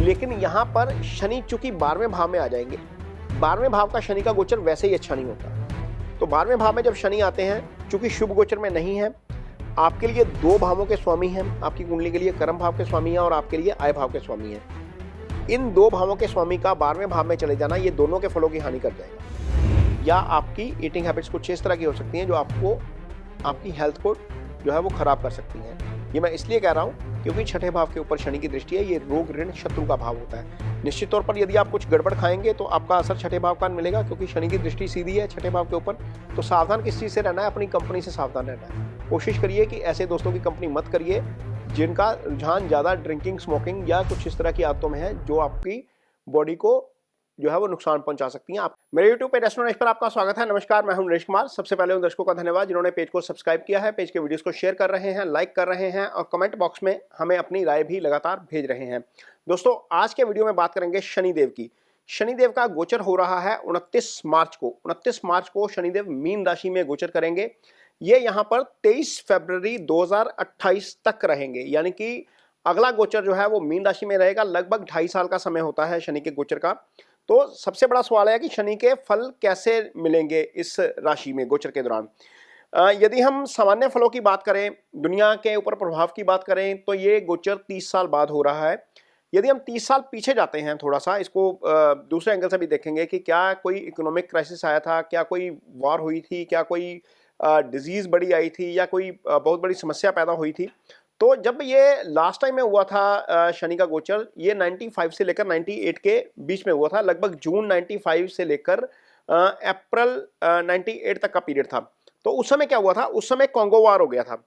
लेकिन यहाँ पर शनि चूंकि 12वें भाव में आ जाएंगे, 12वें भाव का शनि का गोचर वैसे ही अच्छा नहीं होता। तो 12वें भाव में जब शनि आते हैं, चूंकि शुभ गोचर में नहीं है, आपके लिए 2 भावों के स्वामी हैं, आपकी कुंडली के लिए कर्म भाव के स्वामी हैं और आपके लिए आय भाव के स्वामी हैं। इन 2 भावों के स्वामी का 12वें भाव में चले जाना ये दोनों के फलों की हानि कर जाएगा, या आपकी ईटिंग हैबिट्स कुछ इस तरह की हो सकती हैं जो आपको आपकी हेल्थ को जो है वो खराब कर सकती हैं। ये मैं इसलिए कह रहा हूँ क्योंकि छठे भाव के ऊपर शनि की दृष्टि है, ये रोग ऋण शत्रु का भाव होता है। निश्चित तौर पर यदि आप कुछ गड़बड़ खाएंगे तो आपका असर छठे भाव का मिलेगा, क्योंकि शनि की दृष्टि सीधी है छठे भाव के ऊपर। तो सावधान किस चीज़ से रहना है? अपनी कंपनी से सावधान रहना है। कोशिश करिए कि ऐसे दोस्तों की कंपनी मत करिए जिनका रुझान ज़्यादा ड्रिंकिंग, स्मोकिंग या कुछ इस तरह की आदतों में है जो आपकी बॉडी को जो है वो नुकसान पहुंचा सकती हैं। आप मेरे YouTube पे एस्ट्रो नरेश पर आपका स्वागत है। नमस्कार, मैं हूं नरेश कुमार। सबसे पहले उन दर्शकों का धन्यवाद जिन्होंने पेज को सब्सक्राइब किया है, पेज के वीडियोस को शेयर कर रहे हैं, लाइक कर रहे हैं और कमेंट बॉक्स में हमें अपनी राय भी लगातार भेज रहे हैं। दोस्तों, आज के वीडियो में बात करेंगे शनिदेव की। शनिदेव का गोचर हो रहा है 29 मार्च को। 29 मार्च को शनिदेव मीन राशि में गोचर करेंगे। ये यहाँ पर 23 फरवरी 2028 तक रहेंगे, यानी कि अगला गोचर जो है वो मीन राशि में रहेगा। लगभग 2.5 साल का समय होता है शनि के गोचर का। तो सबसे बड़ा सवाल है कि शनि के फल कैसे मिलेंगे इस राशि में गोचर के दौरान। यदि हम सामान्य फलों की बात करें, दुनिया के ऊपर प्रभाव की बात करें, तो ये गोचर 30 साल बाद हो रहा है। यदि हम 30 साल पीछे जाते हैं, थोड़ा सा इसको दूसरे एंगल से भी देखेंगे कि क्या कोई इकोनॉमिक क्राइसिस आया था, क्या कोई वॉर हुई थी, क्या कोई डिजीज बड़ी आई थी, या कोई बहुत बड़ी समस्या पैदा हुई थी। तो जब ये लास्ट टाइम में हुआ था शनि का गोचर, ये 95 से लेकर 98 के बीच में हुआ था। लगभग जून 95 से लेकर अप्रैल 98 तक का पीरियड था। तो उस समय क्या हुआ था? उस समय कॉन्गो वार हो गया था।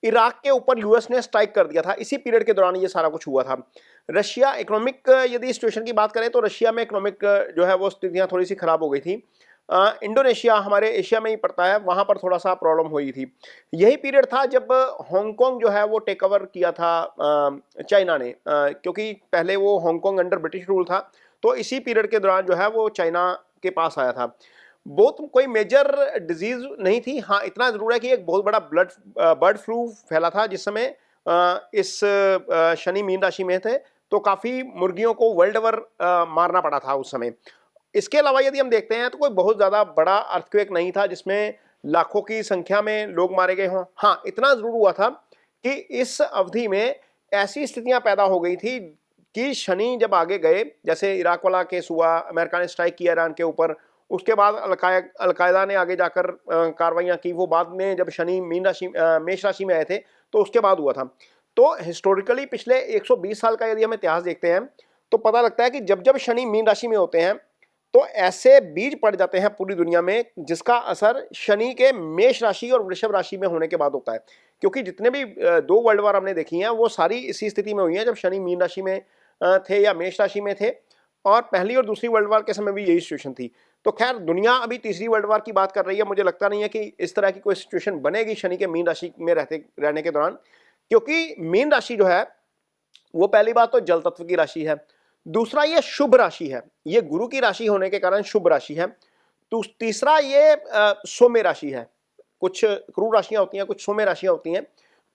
इराक के ऊपर यूएस ने स्ट्राइक कर दिया था। इसी पीरियड के दौरान ये सारा कुछ हुआ था। रशिया इकोनॉमिक यदि सिचुएशन की बात करें तो रशिया में इकोनॉमिक जो है वो स्थितियां थोड़ी सी खराब हो गई थी। इंडोनेशिया हमारे एशिया में ही पड़ता है, वहां पर थोड़ा सा प्रॉब्लम हुई थी। यही पीरियड था जब हांगकांग जो है वो टेक ओवर किया था चाइना ने, क्योंकि पहले वो हांगकांग अंडर ब्रिटिश रूल था। तो इसी पीरियड के दौरान जो है वो चाइना के पास आया था। बहुत कोई मेजर डिजीज नहीं थी। हाँ, इतना जरूर है कि एक बहुत बड़ा बर्ड फ्लू फैला था जिस समय इस शनि मीन राशि में थे, तो काफी मुर्गियों को वर्ल्ड ओवर मारना पड़ा था उस समय। इसके अलावा यदि हम देखते हैं तो कोई बहुत ज्यादा बड़ा अर्थक्वेक नहीं था जिसमें लाखों की संख्या में लोग मारे गए हों। हाँ, इतना जरूर हुआ था कि इस अवधि में ऐसी स्थितियां पैदा हो गई थी कि शनि जब आगे गए, जैसे इराक वाला केस हुआ, अमेरिका ने स्ट्राइक किया ईरान के ऊपर, उसके बाद अलकायदा ने आगे जाकर कार्रवाइयां की। वो बाद में जब शनि मीन राशि मेष राशि में आए थे तो उसके बाद हुआ था। तो हिस्टोरिकली पिछले 120 साल का यदि हम इतिहास देखते हैं तो पता लगता है कि जब जब शनि मीन राशि में होते हैं तो ऐसे बीज पड़ जाते हैं पूरी दुनिया में जिसका असर शनि के मेष राशि और वृषभ राशि में होने के बाद होता है। क्योंकि जितने भी 2 वर्ल्ड वार हमने देखी हैं वो सारी इसी स्थिति में हुई हैं जब शनि मीन राशि में थे या मेष राशि में थे। और पहली और दूसरी वर्ल्ड वार के समय भी यही सिचुएशन थी। तो खैर, दुनिया अभी तीसरी वर्ल्ड वार की बात कर रही है। मुझे लगता नहीं है कि इस तरह की कोई सिचुएशन बनेगी शनि के मीन राशि में रहने के दौरान, क्योंकि मीन राशि जो है वो पहली बात तो जल तत्व की राशि है, दूसरा ये शुभ राशि है, ये गुरु की राशि होने के कारण शुभ राशि है। तो तीसरा ये सौम्य राशि है। कुछ क्रूर राशियां होती हैं, कुछ सौम्य राशियां होती हैं।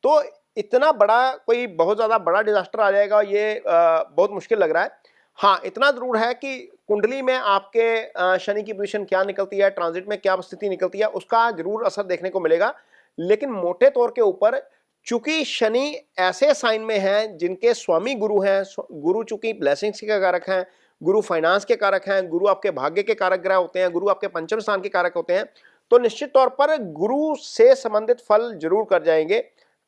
तो इतना बड़ा कोई बहुत ज्यादा बड़ा डिजास्टर आ जाएगा ये बहुत मुश्किल लग रहा है। हाँ, इतना जरूर है कि कुंडली में आपके शनि की पोजीशन क्या निकलती है, ट्रांजिट में क्या स्थिति निकलती है, उसका जरूर असर देखने को मिलेगा। लेकिन मोटे तौर के ऊपर चूंकि शनि ऐसे साइन में हैं जिनके स्वामी गुरु हैं, गुरु चूंकि ब्लेसिंग्स के कारक हैं, गुरु फाइनेंस के कारक हैं, गुरु आपके भाग्य के कारक ग्रह होते हैं, गुरु आपके पंचम स्थान के कारक होते हैं, तो निश्चित तौर पर गुरु से संबंधित फल जरूर कर जाएंगे।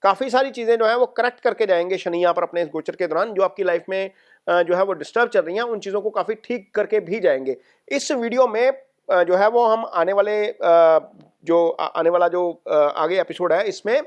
काफी सारी चीजें जो है वो करेक्ट करके जाएंगे शनि यहाँ पर अपने इस गोचर के दौरान। जो आपकी लाइफ में जो है वो डिस्टर्ब चल रही हैं उन चीजों को काफी ठीक करके भी जाएंगे। इस वीडियो में जो है वो हम आने वाला जो आगे एपिसोड है इसमें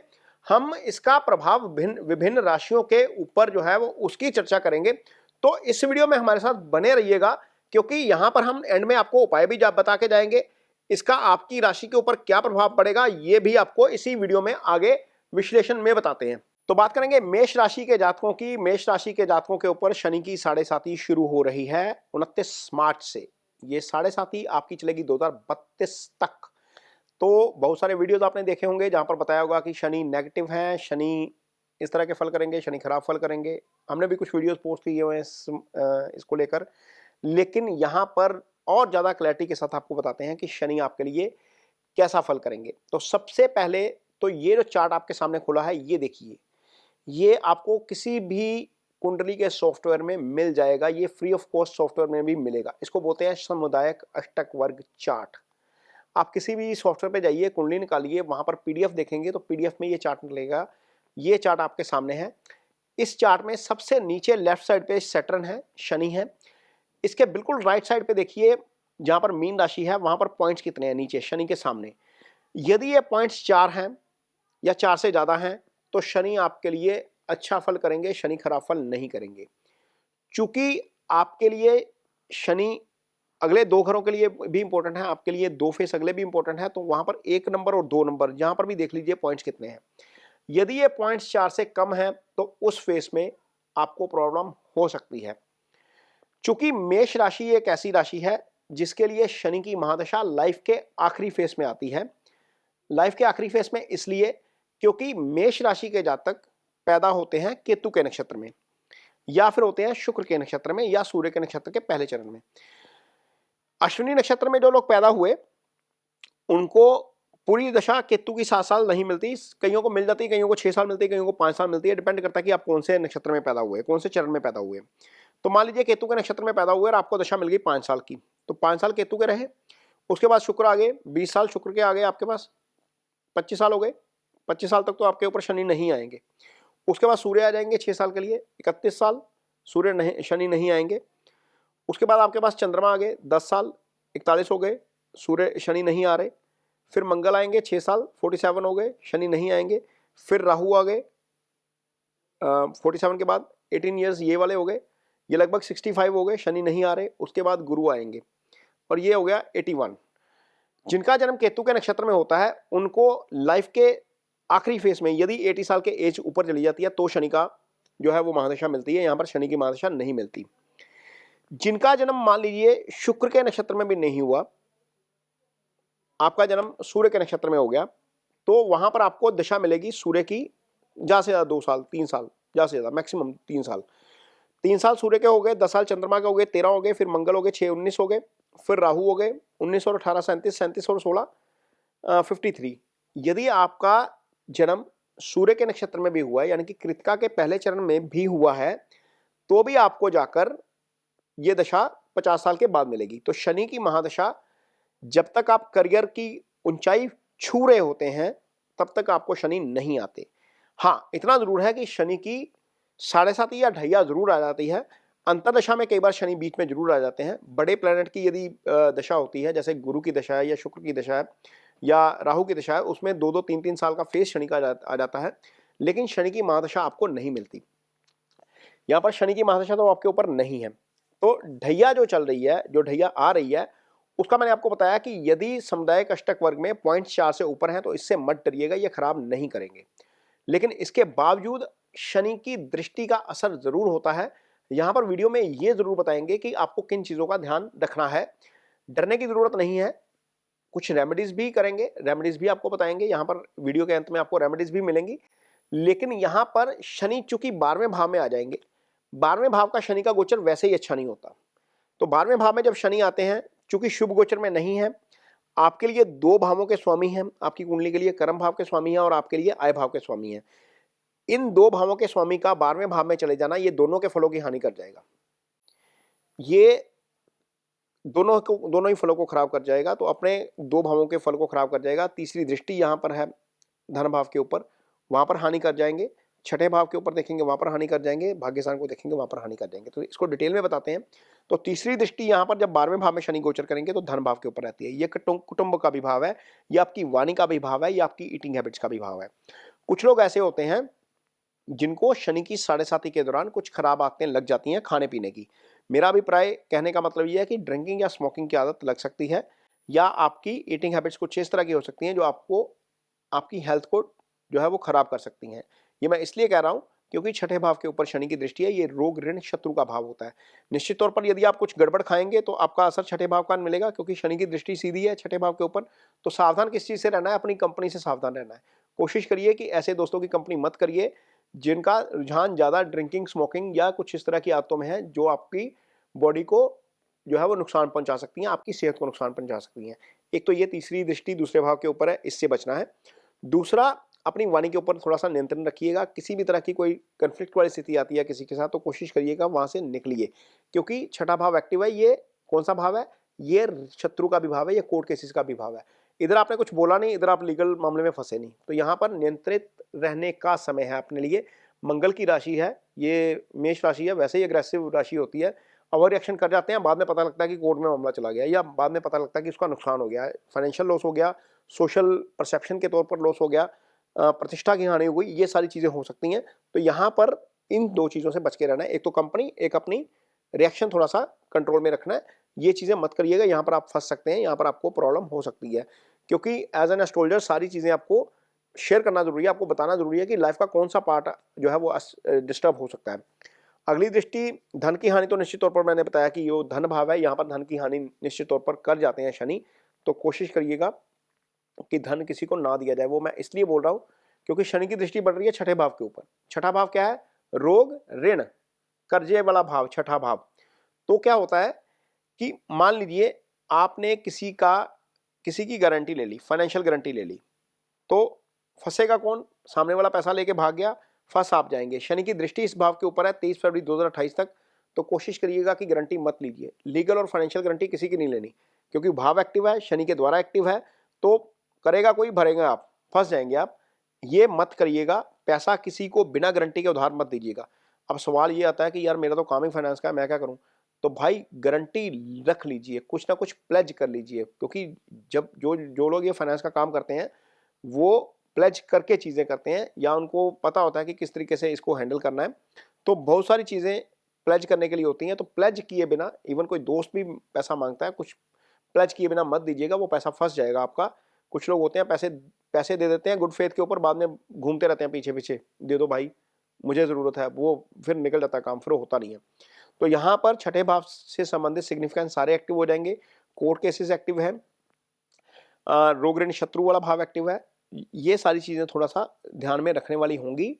हम इसका प्रभाव विभिन्न राशियों के ऊपर जो है वो उसकी चर्चा करेंगे। तो इस वीडियो में हमारे साथ बने रहिएगा, क्योंकि यहां पर हम एंड में आपको उपाय भी बता के जाएंगे। इसका आपकी राशि के ऊपर क्या प्रभाव पड़ेगा ये भी आपको इसी वीडियो में आगे विश्लेषण में बताते हैं। तो बात करेंगे मेष राशि के जातकों की। मेष राशि के जातकों के ऊपर शनि की 7.5 शुरू हो रही है 29 मार्च से। ये 7.5 आपकी चलेगी 2032 तक। तो बहुत सारे वीडियोस आपने देखे होंगे जहां पर बताया होगा कि शनि नेगेटिव है, शनि इस तरह के फल करेंगे, शनि खराब फल करेंगे। हमने भी कुछ वीडियोस पोस्ट किए हुए हैं इसको लेकर, लेकिन यहाँ पर और ज़्यादा क्लैरिटी के साथ आपको बताते हैं कि शनि आपके लिए कैसा फल करेंगे। तो सबसे पहले तो ये जो चार्ट आपके सामने खुला है, ये देखिए, ये आपको किसी भी कुंडली के सॉफ्टवेयर में मिल जाएगा, ये फ्री ऑफ कॉस्ट सॉफ्टवेयर में भी मिलेगा। इसको बोलते हैं सामुदायिक अष्टक वर्ग चार्ट। आप किसी भी सॉफ्टवेयर पे जाइए, कुंडली निकालिए, वहां पर पीडीएफ देखेंगे तो पीडीएफ में ये चार्ट मिलेगा। ये चार्ट आपके सामने है। इस चार्ट में सबसे नीचे लेफ्ट साइड पे सैटर्न है, शनि है। इसके बिल्कुल राइट साइड पे देखिए, जहां पर मीन राशि है वहां पर पॉइंट्स कितने हैं नीचे शनि के सामने। यदि ये पॉइंट्स 4 हैं या 4 से ज्यादा हैं तो शनि आपके लिए अच्छा फल करेंगे, शनि खराब फल नहीं करेंगे। चूंकि आपके लिए शनि अगले 2 घरों के लिए भी इंपॉर्टेंट है, आपके लिए 2 फेस अगले भी इंपॉर्टेंट है, तो वहां पर 1 नंबर और 2 नंबर जहां पर भी देख लीजिए पॉइंट्स कितने हैं। यदि ये पॉइंट्स 4 से कम है तो उस फेस में आपको प्रॉब्लम हो सकती है। चूंकि मेष राशि एक ऐसी राशि है जिसके लिए शनि की महादशा लाइफ के आखिरी फेस में आती है। लाइफ के आखिरी फेस में इसलिए क्योंकि मेष राशि के जातक पैदा होते हैं केतु के नक्षत्र में, या फिर होते हैं शुक्र के नक्षत्र में, या सूर्य के नक्षत्र के पहले चरण में। अश्विनी नक्षत्र में जो लोग पैदा हुए उनको पूरी दशा केतु की 7 साल नहीं मिलती, कईयों को मिल जाती है, कईयों को 6 साल मिलती है, कईयों को 5 साल मिलती है। डिपेंड करता है कि आप कौन से नक्षत्र में पैदा हुए, कौन से चरण में पैदा हुए। तो मान लीजिए केतु के नक्षत्र में पैदा हुए और आपको दशा मिल गई 5 साल की, तो 5 साल केतु के रहे। उसके बाद शुक्र आ गए, 20 साल शुक्र के आ गए आपके पास, 25 साल हो गए। 25 साल तक तो आपके ऊपर शनि नहीं आएंगे। उसके बाद सूर्य आ जाएंगे 6 साल के लिए, 31 साल सूर्य नहीं, शनि नहीं आएंगे। उसके बाद आपके पास चंद्रमा आ गए 10 साल, 41 हो गए, सूर्य शनि नहीं आ रहे। फिर मंगल आएंगे 6 साल, 47 हो गए, शनि नहीं आएंगे। फिर राहु आ गए 47 के बाद 18 ईयर्स ये वाले हो गए, ये लगभग 65 हो गए, शनि नहीं आ रहे। उसके बाद गुरु आएंगे और ये हो गया 81। जिनका जन्म केतु के नक्षत्र में होता है उनको लाइफ के आखिरी फेस में यदि 80 साल के एज ऊपर चली जाती है तो शनि का जो है वो महादशा मिलती है। यहां पर शनि की महादशा नहीं मिलती। जिनका जन्म मान लीजिए शुक्र के नक्षत्र में भी नहीं हुआ, आपका जन्म सूर्य के नक्षत्र में हो गया, तो वहां पर आपको दशा मिलेगी सूर्य की ज्यादा से ज्यादा 2 साल, 3 साल, ज्यादा से ज्यादा मैक्सिमम 3 साल। 3 साल सूर्य के हो गए, 10 साल चंद्रमा के हो गए, 13 हो गए, फिर मंगल हो गए 6, 19 हो गए, फिर राहु हो गए 19 और 18 37, 37 और 16 53। यदि आपका जन्म सूर्य के नक्षत्र में भी हुआ है, यानी कि कृतिका के पहले चरण में भी हुआ है, तो भी आपको जाकर यह दशा 50 साल के बाद मिलेगी। तो शनि की महादशा जब तक आप करियर की ऊंचाई छू रहे होते हैं तब तक आपको शनि नहीं आते। हाँ, इतना जरूर है कि शनि की 7.5 या ढैया जरूर आ जाती है। अंतरदशा में कई बार शनि बीच में जरूर आ जाते हैं। बड़े प्लेनेट की यदि दशा होती है, जैसे गुरु की दशा है या शुक्र की दशा है या राहु की दशा है, उसमें 2-2, 3-3 साल का फेस शनि का आ जाता है, लेकिन शनि की महादशा आपको नहीं मिलती। यहाँ पर शनि की महादशा तो आपके ऊपर नहीं है। तो ढैया जो चल रही है, जो ढैया आ रही है, उसका मैंने आपको बताया कि यदि सामुदायिक अष्टक वर्ग में पॉइंट 4 से ऊपर है तो इससे मत डरिएगा, ये खराब नहीं करेंगे। लेकिन इसके बावजूद शनि की दृष्टि का असर जरूर होता है। यहां पर वीडियो में ये जरूर बताएंगे कि आपको किन चीजों का ध्यान रखना है। डरने की जरूरत नहीं है, कुछ रेमेडीज भी करेंगे, रेमेडीज भी आपको बताएंगे। यहां पर वीडियो के अंत में आपको रेमेडीज भी मिलेंगी। लेकिन यहां पर शनि चूंकि 12वें भाव में आ जाएंगे, 12वें भाव का शनि का गोचर वैसे ही अच्छा नहीं होता। तो 12वें भाव में जब शनि आते हैं, चूंकि शुभ गोचर में नहीं है, आपके लिए 2 भावों के स्वामी हैं। आपकी कुंडली के लिए कर्म भाव के स्वामी हैं और आपके लिए आय भाव के स्वामी हैं। इन 2 भावों के स्वामी का 12वें भाव में चले जाना, ये दोनों के फलों की हानि कर जाएगा। ये दोनों ही फलों को खराब कर जाएगा। तो अपने 2 भावों के फल को खराब कर जाएगा। तीसरी दृष्टि यहां पर है धन भाव के ऊपर, वहां पर हानि कर जाएंगे। छठे भाव के ऊपर देखेंगे, वहां पर हानि कर जाएंगे। भाग्यस्थान को देखेंगे, वहां पर हानि कर जाएंगे। तो इसको डिटेल में बताते हैं। तो तीसरी दृष्टि यहां पर जब 12वें भाव में शनि गोचर करेंगे तो धन भाव के ऊपर रहती है। ये कुटुंब का भी भाव है, ये आपकी वाणी का भी भाव है, ये आपकी ईटिंग हैबिट्स का भी भाव है। कुछ लोग ऐसे होते हैं जिनको शनि की 7.5 के दौरान कुछ खराब आदतें लग जाती हैं खाने पीने की। मेरा अभिप्राय कहने का मतलब ये है कि ड्रिंकिंग या स्मोकिंग की आदत लग सकती है, या आपकी ईटिंग हैबिट्स कुछ इस तरह की हो सकती हैं जो आपको आपकी हेल्थ को जो है वो खराब कर सकती हैं। ये मैं इसलिए कह रहा हूं क्योंकि छठे भाव के ऊपर शनि की दृष्टि है। ये रोग ऋण शत्रु का भाव होता है। निश्चित तौर पर यदि आप कुछ गड़बड़ खाएंगे तो आपका असर छठे भाव का मिलेगा, क्योंकि शनि की दृष्टि सीधी है छठे भाव के ऊपर। तो सावधान किस चीज से रहना है? अपनी कंपनी से सावधान रहना है। कोशिश करिए कि ऐसे दोस्तों की कंपनी मत करिए जिनका रुझान ज़्यादा ड्रिंकिंग, स्मोकिंग या कुछ इस तरह की आदतों में है जो आपकी बॉडी को जो है वो नुकसान पहुंचा सकती हैं, आपकी सेहत को नुकसान पहुंचा सकती हैं। एक तो ये तीसरी दृष्टि दूसरे भाव के ऊपर है, इससे बचना है। दूसरा, अपनी वाणी के ऊपर थोड़ा सा नियंत्रण रखिएगा। किसी भी तरह की कोई कन्फ्लिक्ट वाली स्थिति आती है किसी के साथ तो कोशिश करिएगा वहां से निकलिए, क्योंकि छठा भाव एक्टिव है। ये कौन सा भाव है? ये शत्रु का भी भाव है, ये कोर्ट केसेस का भी भाव है। इधर आपने कुछ बोला नहीं, इधर आप लीगल मामले में फंसे नहीं, तो यहाँ पर नियंत्रित रहने का समय है अपने लिए। मंगल की राशि है, ये मेष राशि है, वैसे ही अग्रेसिव राशि होती है। ओवर रिएक्शन कर जाते हैं, बाद में पता लगता है कि कोर्ट में मामला चला गया, या बाद में पता लगता है कि उसका नुकसान हो गया, फाइनेंशियल लॉस हो गया, सोशल परसेप्शन के तौर पर लॉस हो गया, प्रतिष्ठा की हानि हो गई, ये सारी चीजें हो सकती हैं। तो यहाँ पर इन दो चीजों से बच के रहना है, एक तो कंपनी, एक अपनी रिएक्शन थोड़ा सा कंट्रोल में रखना है। ये चीजें मत करिएगा, यहाँ पर आप फंस सकते हैं, यहाँ पर आपको प्रॉब्लम हो सकती है, क्योंकि एज एन एस्ट्रोलॉजर सारी चीजें आपको शेयर करना जरूरी है, आपको बताना जरूरी है कि लाइफ का कौन सा पार्ट जो है वो डिस्टर्ब हो सकता है। अगली दृष्टि, धन की हानि, तो निश्चित तौर पर मैंने बताया कि ये धन भाव है, यहाँ पर धन की हानि निश्चित तौर पर कर जाते हैं शनि, तो कोशिश करिएगा कि धन किसी को ना दिया जाए। वो मैं इसलिए बोल रहा हूँ क्योंकि शनि की दृष्टि बढ़ रही है छठे भाव के ऊपर। छठा भाव क्या है? रोग, ऋण, कर्जे वाला भाव, छठा भाव। तो क्या होता है कि मान लीजिए आपने किसी की गारंटी ले ली, फाइनेंशियल गारंटी ले ली, तो फंसेगा कौन? सामने वाला पैसा लेके भाग गया, फंस आप जाएंगे। शनि की दृष्टि इस भाव के ऊपर है 23 फरवरी 2028 तक, तो कोशिश करिएगा कि गारंटी मत लीजिए। लीगल और फाइनेंशियल गारंटी किसी की नहीं लेनी, क्योंकि भाव एक्टिव है, शनि के द्वारा एक्टिव है, तो करेगा कोई, भरेगा आप, फंस जाएंगे आप। ये मत करिएगा। पैसा किसी को बिना गारंटी के उधार मत दीजिएगा। अब सवाल ये आता है कि यार मेरा तो काम ही फाइनेंस का है, मैं क्या करूं? तो भाई गारंटी रख लीजिए, कुछ ना कुछ प्लेज कर लीजिए, क्योंकि जब जो लोग ये फाइनेंस का काम करते हैं वो प्लेज करके चीजें करते हैं, या उनको पता होता है कि किस तरीके से इसको हैंडल करना है। तो बहुत सारी चीजें प्लेज करने के लिए होती हैं, तो प्लेज किए बिना, इवन कोई दोस्त भी पैसा मांगता है, कुछ प्लेज किए बिना मत दीजिएगा, वो पैसा फंस जाएगा आपका। कुछ लोग होते हैं पैसे पैसे दे देते हैं गुड फेथ के ऊपर, बाद में घूमते रहते हैं पीछे पीछे, दे दो भाई मुझे जरूरत है, वो फिर निकल जाता है काम, फिर होता नहीं है। तो यहाँ पर छठे भाव से संबंधित सिग्निफिकेंट सारे एक्टिव हो जाएंगे। कोर्ट केसेस एक्टिव है, रोग ऋण शत्रु वाला भाव एक्टिव है। ये सारी चीजें थोड़ा सा ध्यान में रखने वाली होंगी।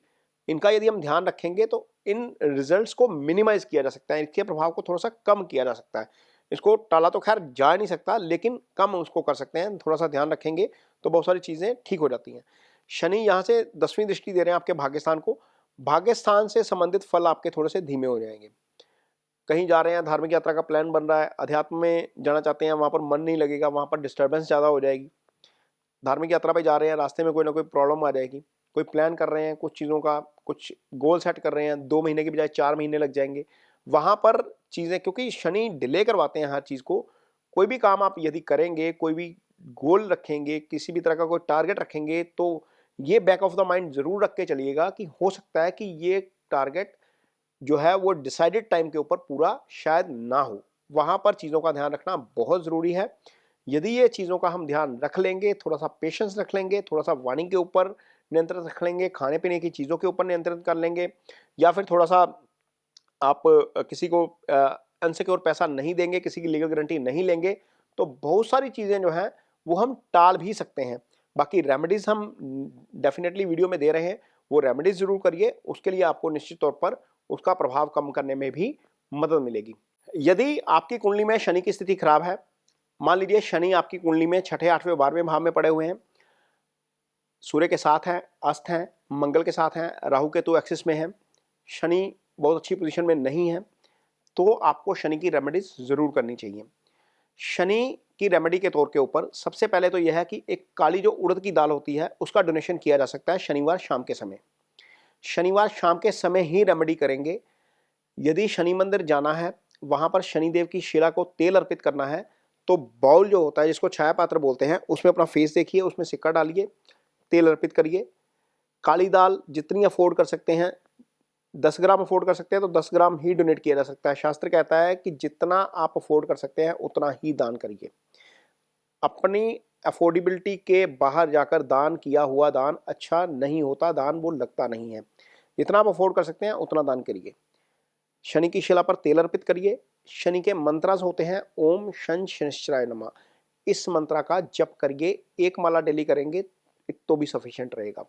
इनका यदि हम ध्यान रखेंगे तो इन रिजल्ट्स को मिनिमाइज किया जा सकता है, इसके प्रभाव को थोड़ा सा कम किया जा सकता है। इसको टाला तो खैर जा नहीं सकता, लेकिन कम उसको कर सकते हैं। थोड़ा सा ध्यान रखेंगे तो बहुत सारी चीजें ठीक हो जाती हैं। शनि यहाँ से 10वीं दृष्टि दे रहे हैं आपके भाग्यस्थान को। भाग्यस्थान से संबंधित फल आपके थोड़े से धीमे हो जाएंगे। कहीं जा रहे हैं, धार्मिक यात्रा का प्लान बन रहा है, अध्यात्म में जाना चाहते हैं, वहां पर मन नहीं लगेगा, वहां पर डिस्टर्बेंस ज्यादा हो जाएगी। धार्मिक यात्रा पे जा रहे हैं, रास्ते में कोई ना कोई प्रॉब्लम आ जाएगी। कोई प्लान कर रहे हैं कुछ चीज़ों का, कुछ गोल सेट कर रहे हैं, 2 महीने की बजाय 4 महीने लग जाएंगे। वहां पर चीज़ें, क्योंकि शनि डिले करवाते हैं हर चीज़ को। कोई भी काम आप यदि करेंगे, कोई भी गोल रखेंगे, किसी भी तरह का कोई टारगेट रखेंगे, तो ये बैक ऑफ द माइंड जरूर रख के चलिएगा कि हो सकता है कि ये टारगेट जो है वो डिसाइडेड टाइम के ऊपर पूरा शायद ना हो। वहां पर चीज़ों का ध्यान रखना बहुत ज़रूरी है। यदि ये चीज़ों का हम ध्यान रख लेंगे, थोड़ा सा पेशेंस रख लेंगे, थोड़ा सा वाणी के ऊपर नियंत्रण रख लेंगे, खाने पीने की चीज़ों के ऊपर नियंत्रण कर लेंगे, या फिर थोड़ा सा आप किसी को अनसिक्योर पैसा नहीं देंगे, किसी की लीगल गारंटी नहीं लेंगे, तो बहुत सारी चीज़ें जो हैं वो हम टाल भी सकते हैं। बाकी रेमेडीज़ हम डेफिनेटली वीडियो में दे रहे हैं, वो रेमेडीज़ जरूर करिए, उसके लिए आपको निश्चित तौर पर उसका प्रभाव कम करने में भी मदद मिलेगी। यदि आपकी कुंडली में शनि की स्थिति खराब है, मान लीजिए शनि आपकी कुंडली में छठे, 8वें, 12वें भाव में पड़े हुए हैं, सूर्य के साथ हैं, अस्त हैं, मंगल के साथ हैं, राहु केतु एक्सिस में हैं, शनि बहुत अच्छी पोजीशन में नहीं है, तो आपको शनि की रेमेडीज जरूर करनी चाहिए। शनि की रेमेडी के तौर के ऊपर सबसे पहले तो यह है कि एक काली जो उड़द की दाल होती है उसका डोनेशन किया जा सकता है शनिवार शाम के समय। शनिवार शाम के समय ही रेमेडी करेंगे। यदि शनि मंदिर जाना है, वहां पर शनिदेव की शिला को तेल अर्पित करना है, तो बाउल जो होता है जिसको छाया पात्र बोलते हैं, उसमें अपना फेस देखिए, उसमें सिक्का डालिए, तेल अर्पित करिए। काली दाल जितनी अफोर्ड कर सकते हैं, 10 ग्राम अफोर्ड कर सकते हैं तो 10 ग्राम ही डोनेट किया जा सकता है। शास्त्र कहता है कि जितना आप अफोर्ड कर सकते हैं उतना ही दान करिए। अपनी अफोर्डेबिलिटी के बाहर जाकर दान किया हुआ दान अच्छा नहीं होता, दान वो लगता नहीं है। जितना आप अफोर्ड कर सकते हैं उतना दान करिए। शनि की शिला पर तेल अर्पित करिए। शनि के मंत्रास होते हैं ओम शन शनिश्चराय नमः, इस मंत्रा का जप करिए। एक माला डेली करेंगे तो भी सफिशिएंट रहेगा।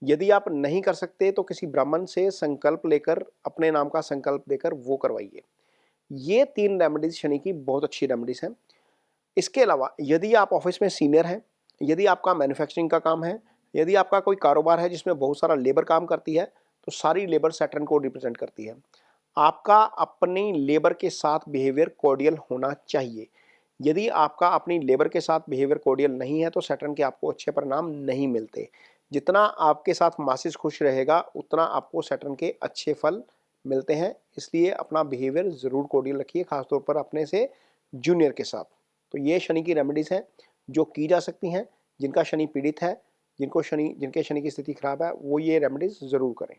यदि आप नहीं कर सकते तो किसी ब्राह्मण से संकल्प लेकर, अपने नाम का संकल्प देकर वो करवाइए। ये 3 रेमेडीज शनि की बहुत अच्छी रेमेडीज हैं। इसके अलावा यदि आप ऑफिस में सीनियर हैं, यदि आपका मैन्युफैक्चरिंग का काम है, यदि आपका कोई कारोबार है जिसमें बहुत सारा लेबर काम करती है, तो सारी लेबर सैटर्न को रिप्रेजेंट करती है। आपका अपनी लेबर के साथ बिहेवियर कॉर्डियल होना चाहिए। यदि आपका अपनी लेबर के साथ बिहेवियर कॉर्डियल नहीं है तो सैटर्न के आपको अच्छे परिणाम नहीं मिलते। जितना आपके साथ मासिस खुश रहेगा उतना आपको सैटर्न के अच्छे फल मिलते हैं। इसलिए अपना बिहेवियर ज़रूर कॉर्डियल रखिए, खासतौर पर अपने से जूनियर के साथ। तो ये शनि की रेमेडीज़ हैं जो की जा सकती हैं। जिनका शनि पीड़ित है, जिनके शनि की स्थिति खराब है, वो ये रेमेडीज़ ज़रूर करें।